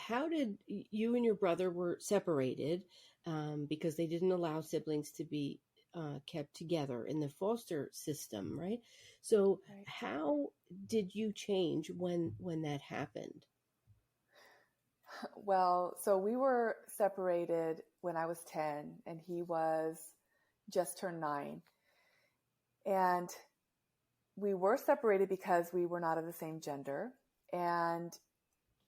how did you and your brother were separated because they didn't allow siblings to be kept together in the foster system, right? So Right. how did you change when that happened? Well, so we were separated when I was 10 and he was just turned 9. And we were separated because we were not of the same gender. And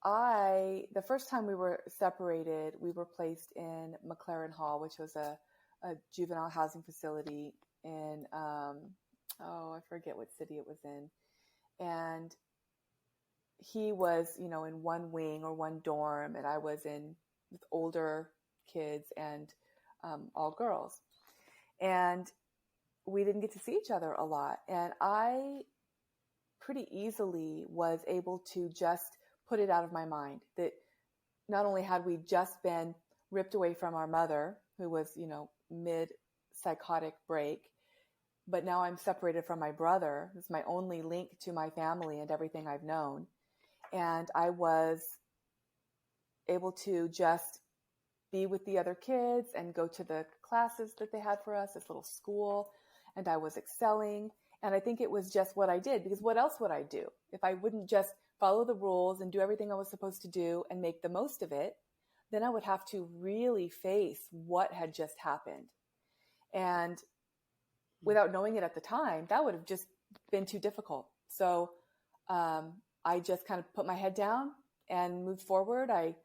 the first time we were separated, we were placed in McLaren Hall, which was a juvenile housing facility in, I forget what city it was in. And he was, in one wing or one dorm, and I was in with older kids and all girls. And we didn't get to see each other a lot. And I pretty easily was able to just put it out of my mind that not only had we just been ripped away from our mother, who was, mid psychotic break, but now I'm separated from my brother, who's my only link to my family and everything I've known. And I was able to just be with the other kids and go to the classes that they had for us, this little school. And I was excelling. And I think it was just what I did, because what else would I do if I wouldn't just follow the rules and do everything I was supposed to do and make the most of it? Then I would have to really face what had just happened. And without knowing it at the time, that would have just been too difficult. So I just kind of put my head down and moved forward. I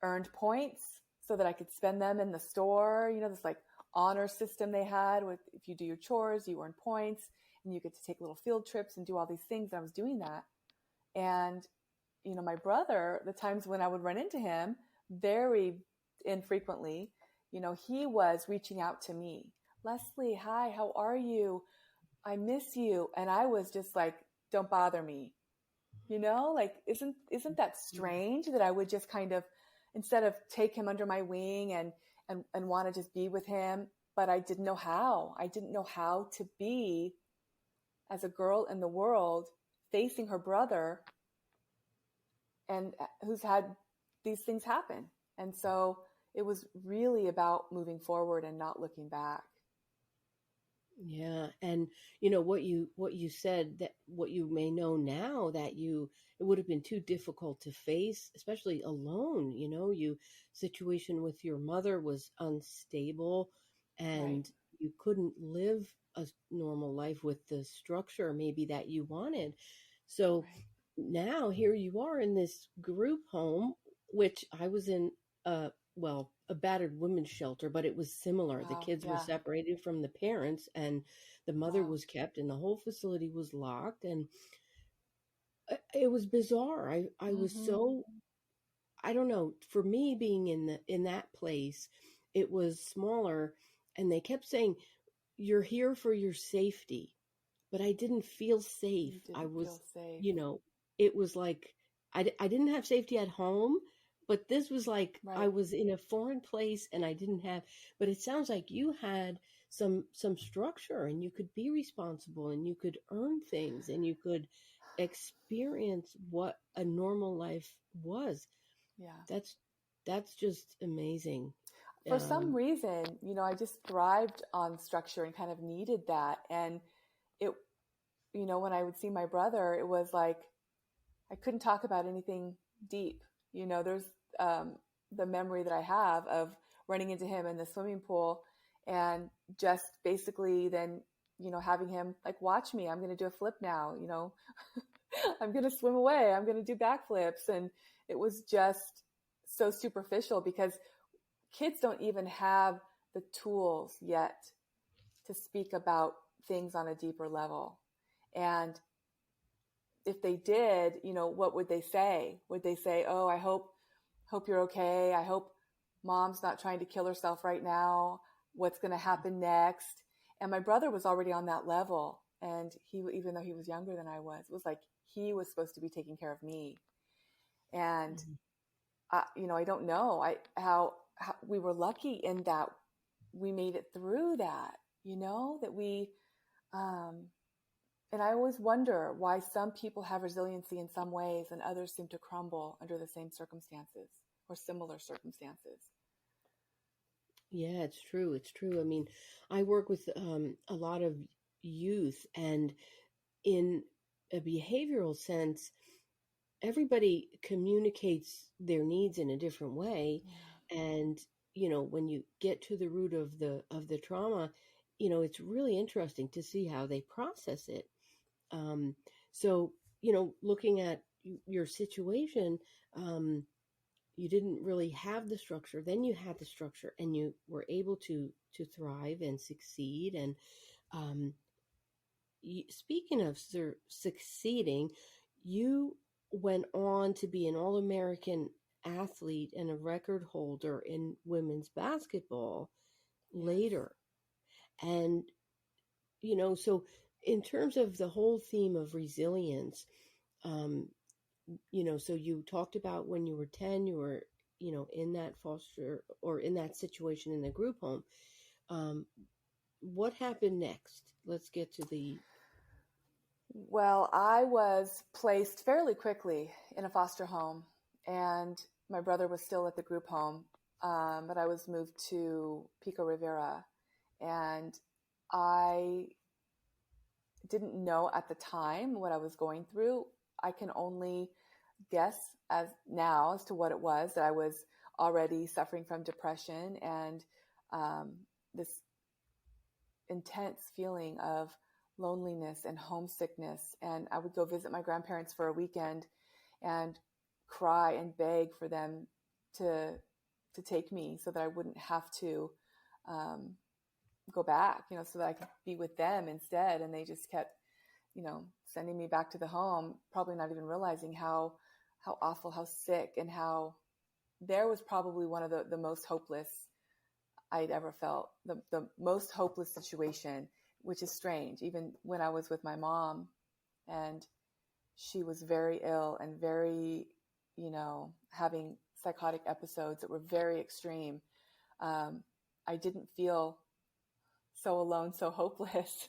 earned points so that I could spend them in the store. This like honor system they had with, if you do your chores, you earn points and you get to take little field trips and do all these things. I was doing that. And, my brother, the times when I would run into him very infrequently, he was reaching out to me. Leslie, hi, how are you? I miss you. And I was just like, don't bother me. Like, isn't that strange that I would just kind of, instead of take him under my wing and want to just be with him, but I didn't know how. I didn't know how to be as a girl in the world facing her brother and who's had these things happen. And so it was really about moving forward and not looking back. Yeah, and what you said, that what you may know now, that it would have been too difficult to face, especially alone. You situation with your mother was unstable, Right. and you couldn't live a normal life with the structure maybe that you wanted. So Right. now here you are in this group home, which I was in. Well, a battered women's shelter, but it was similar. The Wow. kids were Yeah. separated from the parents, and the mother Wow. was kept, and the whole facility was locked. And it was bizarre. I was Mm-hmm. so, I don't know, for me being in that place, it was smaller, and they kept saying, "You're here for your safety." But I didn't feel safe. You I didn't was, feel safe. you know, it was like I didn't have safety at home, but this was like I Right. was in a foreign place and I didn't have, but it sounds like you had some structure and you could be responsible and you could earn things and you could experience what a normal life was. Yeah. That's that's just amazing. For some Um, reason, I just thrived on structure and kind of needed that. And it, when I would see my brother, it was like I couldn't talk about anything deep. There's the memory that I have of running into him in the swimming pool and just basically then, having him like, watch me, I'm going to do a flip now, I'm going to swim away, I'm going to do backflips. And it was just so superficial because kids don't even have the tools yet to speak about things on a deeper level. And if they did, what would they say? Would they say, "Oh, I hope you're okay. I hope mom's not trying to kill herself right now. What's going to happen next?" And my brother was already on that level. And he, even though he was younger than I was, it was like he was supposed to be taking care of me. And, I don't know how we were lucky in that we made it through that, that we, And I always wonder why some people have resiliency in some ways and others seem to crumble under the same circumstances or similar circumstances. Yeah, it's true. It's true. I mean, I work with a lot of youth, and in a behavioral sense, everybody communicates their needs in a different way. Yeah. And, when you get to the root of the trauma, it's really interesting to see how they process it. Um, so, looking at your situation, um, you didn't really have the structure. Then you had the structure, and you were able to thrive and succeed. And um, speaking of succeeding, you went on to be an All-American athlete and a record holder in women's basketball Yes. later. And so in terms of the whole theme of resilience, um, so you talked about when you were 10, you were, in that foster or in that situation in the group home. Um, what happened next? Let's get to the. Well, I was placed fairly quickly in a foster home, and my brother was still at the group home, but I was moved to Pico Rivera, and I didn't know at the time what I was going through. I can only guess as to what it was, that I was already suffering from depression and this intense feeling of loneliness and homesickness. And I would go visit my grandparents for a weekend and cry and beg for them to take me so that I wouldn't have to go back, so that I could be with them instead. And they just kept, sending me back to the home, probably not even realizing how awful, how sick, and how there was probably one of the most hopeless I'd ever felt, the most hopeless situation, which is strange. Even when I was with my mom and she was very ill and very, having psychotic episodes that were very extreme, I didn't feel so alone, so hopeless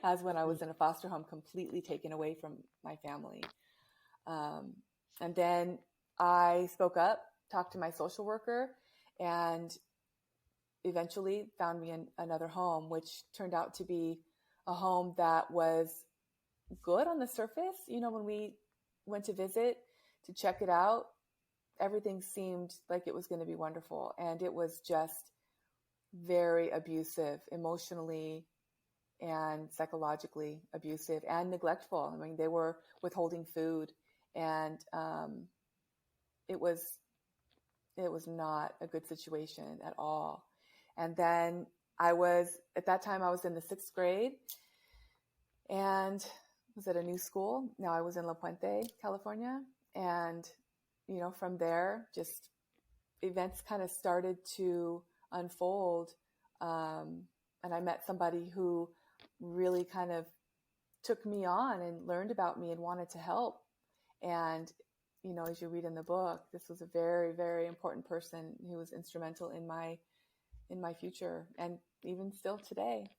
as when I was in a foster home, completely taken away from my family. And then I spoke up, talked to my social worker, and eventually found me another home, which turned out to be a home that was good on the surface. When we went to visit to check it out, everything seemed like it was going to be wonderful. And it was just very abusive, emotionally and psychologically abusive and neglectful. I mean, they were withholding food, and it was not a good situation at all. And then at that time I was in the 6th grade and was at a new school. Now I was in La Puente, California. And, from there, just events kind of started to unfold. And I met somebody who really kind of took me on and learned about me and wanted to help. And, as you read in the book, this was a very, very important person who was instrumental in my future, and even still today.